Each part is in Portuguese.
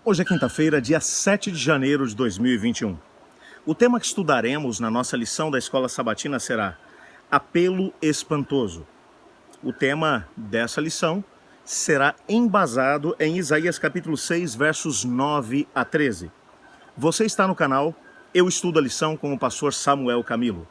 Hoje é quinta-feira, dia 7 de janeiro de 2021. O tema que estudaremos na nossa lição da Escola Sabatina será Apelo Espantoso. O tema dessa lição será embasado em Isaías capítulo 6, versos 9 a 13. Você está no canal Eu Estudo a Lição com o pastor Samuel Camilo.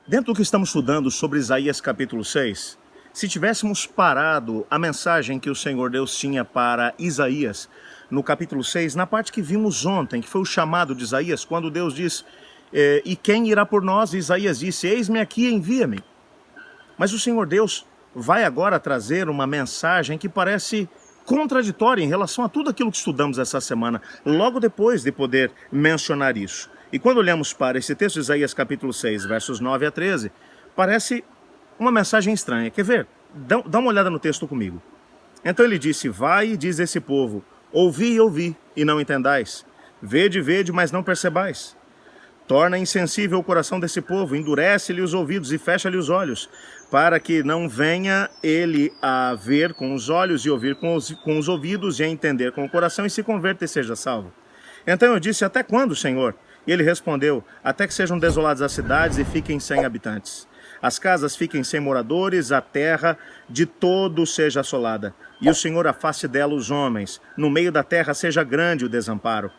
Dentro do que estamos estudando sobre Isaías capítulo 6, se tivéssemos parado a mensagem que o Senhor Deus tinha para Isaías no capítulo 6, na parte que vimos ontem, que foi o chamado de Isaías, quando Deus diz, e quem irá por nós? Isaías disse, eis-me aqui, envia-me. Mas o Senhor Deus vai agora trazer uma mensagem que parece contraditória em relação a tudo aquilo que estudamos essa semana, logo depois de poder mencionar isso. E quando olhamos para esse texto de Isaías capítulo 6, versos 9 a 13, parece uma mensagem estranha. Quer ver? Dá uma olhada no texto comigo. Então ele disse, vai e diz esse povo, ouvi, e não entendais. Vede, mas não percebais. Torna insensível o coração desse povo, endurece-lhe os ouvidos e fecha-lhe os olhos, para que não venha ele a ver com os olhos e ouvir com os ouvidos e a entender com o coração e se converta e seja salvo. Então eu disse, até quando, Senhor? E ele respondeu, até que sejam desoladas as cidades e fiquem sem habitantes. As casas fiquem sem moradores, a terra de todo seja assolada. E o Senhor afaste dela os homens, no meio da terra seja grande o desamparo.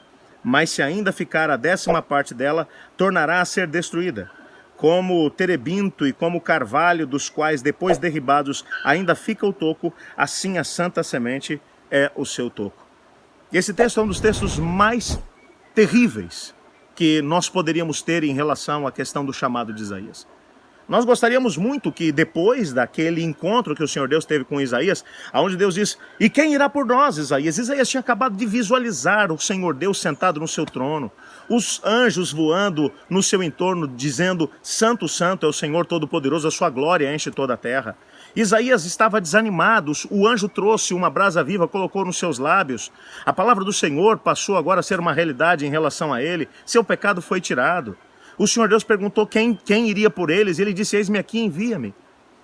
Mas se ainda ficar a 10ª parte dela, tornará a ser destruída. Como o terebinto e como o carvalho, dos quais depois derribados ainda fica o toco, assim a santa semente é o seu toco. E esse texto é um dos textos mais terríveis que nós poderíamos ter em relação à questão do chamado de Isaías. Nós gostaríamos muito que depois daquele encontro que o Senhor Deus teve com Isaías, onde Deus diz, e quem irá por nós, Isaías? Isaías tinha acabado de visualizar o Senhor Deus sentado no seu trono, os anjos voando no seu entorno, dizendo, Santo, Santo é o Senhor Todo-Poderoso, a sua glória enche toda a terra. Isaías estava desanimado, o anjo trouxe uma brasa viva, colocou nos seus lábios. A palavra do Senhor passou agora a ser uma realidade em relação a ele, seu pecado foi tirado. O Senhor Deus perguntou quem iria por eles, e ele disse, eis-me aqui, envia-me.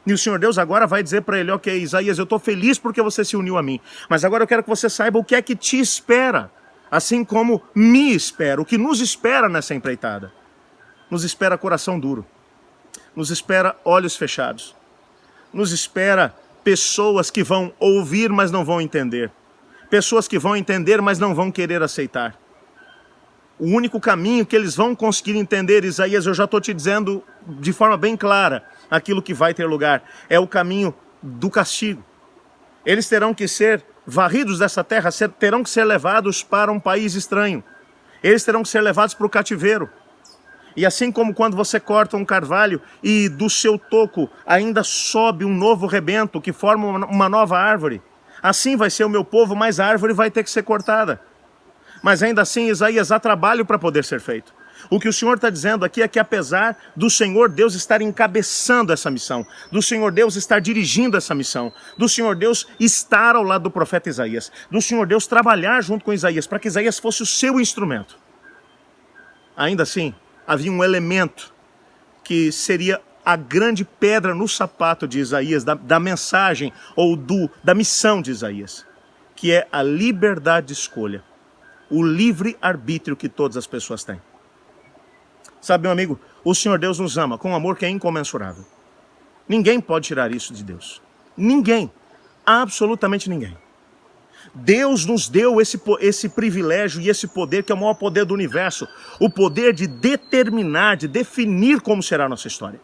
E o Senhor Deus agora vai dizer para ele, ok, Isaías, eu estou feliz porque você se uniu a mim, mas agora eu quero que você saiba o que é que te espera, assim como me espera, o que nos espera nessa empreitada. Nos espera coração duro, nos espera olhos fechados, nos espera pessoas que vão ouvir, mas não vão entender, pessoas que vão entender, mas não vão querer aceitar. O único caminho que eles vão conseguir entender, Isaías, eu já estou te dizendo de forma bem clara, aquilo que vai ter lugar, é o caminho do castigo. Eles terão que ser varridos dessa terra, terão que ser levados para um país estranho. Eles terão que ser levados para o cativeiro. E assim como quando você corta um carvalho e do seu toco ainda sobe um novo rebento que forma uma nova árvore, assim vai ser o meu povo, mas a árvore vai ter que ser cortada. Mas ainda assim, Isaías, há trabalho para poder ser feito. O que o Senhor está dizendo aqui é que apesar do Senhor Deus estar encabeçando essa missão, do Senhor Deus estar dirigindo essa missão, do Senhor Deus estar ao lado do profeta Isaías, do Senhor Deus trabalhar junto com Isaías, para que Isaías fosse o seu instrumento. Ainda assim, havia um elemento que seria a grande pedra no sapato de Isaías, da mensagem ou da missão de Isaías, que é a liberdade de escolha. O livre-arbítrio que todas as pessoas têm. Sabe, meu amigo, o Senhor Deus nos ama com um amor que é incomensurável. Ninguém pode tirar isso de Deus. Ninguém. Absolutamente ninguém. Deus nos deu esse privilégio e esse poder, que é o maior poder do universo. O poder de determinar, de definir como será a nossa história.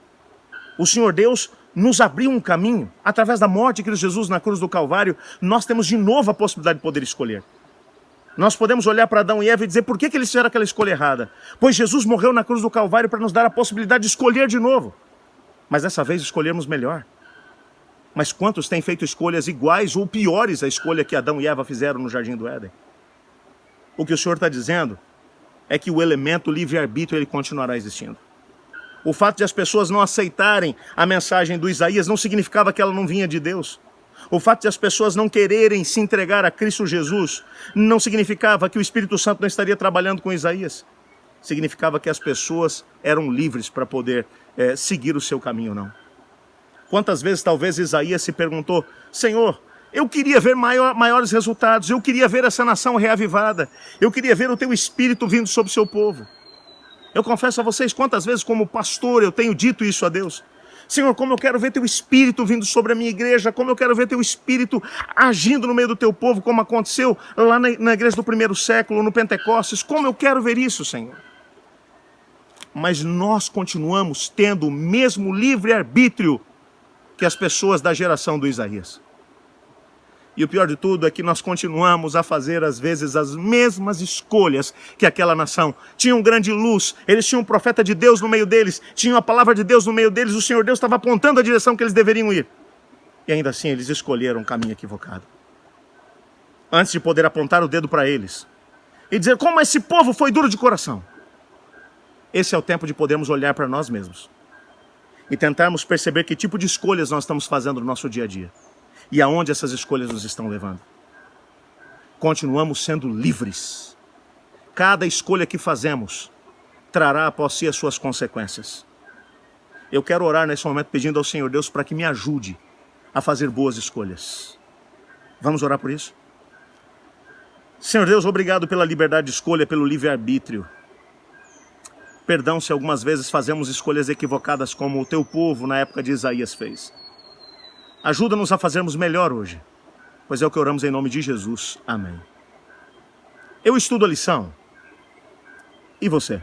O Senhor Deus nos abriu um caminho. Através da morte de Cristo Jesus na cruz do Calvário, nós temos de novo a possibilidade de poder escolher. Nós podemos olhar para Adão e Eva e dizer, por que eles fizeram aquela escolha errada? Pois Jesus morreu na cruz do Calvário para nos dar a possibilidade de escolher de novo. Mas dessa vez escolhermos melhor. Mas quantos têm feito escolhas iguais ou piores à escolha que Adão e Eva fizeram no Jardim do Éden? O que o Senhor está dizendo é que o elemento livre-arbítrio ele continuará existindo. O fato de as pessoas não aceitarem a mensagem do Isaías não significava que ela não vinha de Deus. O fato de as pessoas não quererem se entregar a Cristo Jesus não significava que o Espírito Santo não estaria trabalhando com Isaías. Significava que as pessoas eram livres para poder seguir o seu caminho, não. Quantas vezes talvez Isaías se perguntou: Senhor, eu queria ver maiores resultados, eu queria ver essa nação reavivada, eu queria ver o teu Espírito vindo sobre o seu povo. Eu confesso a vocês quantas vezes como pastor eu tenho dito isso a Deus. Senhor, como eu quero ver teu Espírito vindo sobre a minha igreja, como eu quero ver teu Espírito agindo no meio do teu povo, como aconteceu lá na igreja do primeiro século, no Pentecostes, como eu quero ver isso, Senhor. Mas nós continuamos tendo o mesmo livre-arbítrio que as pessoas da geração do Isaías. E o pior de tudo é que nós continuamos a fazer, às vezes, as mesmas escolhas que aquela nação. Tinham grande luz, eles tinham um profeta de Deus no meio deles, tinham a palavra de Deus no meio deles, o Senhor Deus estava apontando a direção que eles deveriam ir. E ainda assim eles escolheram um caminho equivocado. Antes de poder apontar o dedo para eles e dizer: como esse povo foi duro de coração. Esse é o tempo de podermos olhar para nós mesmos e tentarmos perceber que tipo de escolhas nós estamos fazendo no nosso dia a dia. E aonde essas escolhas nos estão levando? Continuamos sendo livres. Cada escolha que fazemos trará após si as suas consequências. Eu quero orar nesse momento pedindo ao Senhor Deus para que me ajude a fazer boas escolhas. Vamos orar por isso? Senhor Deus, obrigado pela liberdade de escolha, pelo livre-arbítrio. Perdão se algumas vezes fazemos escolhas equivocadas como o teu povo na época de Isaías fez. Ajuda-nos a fazermos melhor hoje, pois é o que oramos em nome de Jesus. Amém. Eu estudo a lição. E você?